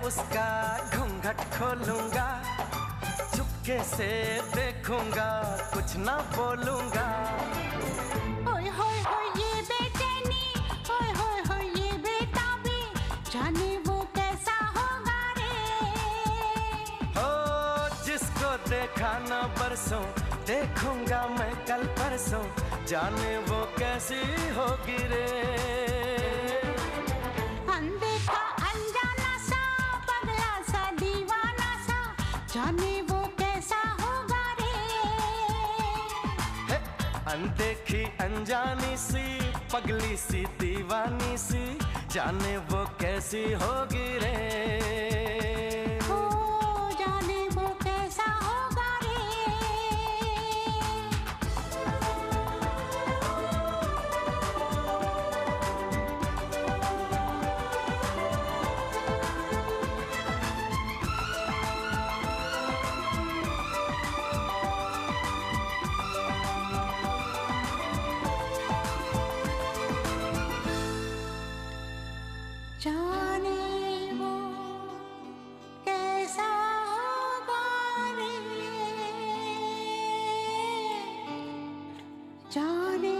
उसका घूंघट खोलूंगा, चुपके से देखूंगा, कुछ ना बोलूंगा। ओए होए होए ये बेचैनी, ओए होए होए ये बेताबी, जाने वो कैसा होगा रे। हो जिसको देखा ना बरसों, देखूंगा मैं कल परसों, जाने वो कैसी होगी रे। अनदेखा अनजाना सा, पगला सा दीवाना सा, जाने वो कैसा होगा रे। हे, अनदेखी अनजानी सी, पगली सी दीवानी सी, जाने वो कैसी होगी रे। ओ जाने वो कैसा होगा रे। जाने वो कैसा होगा रे, जाने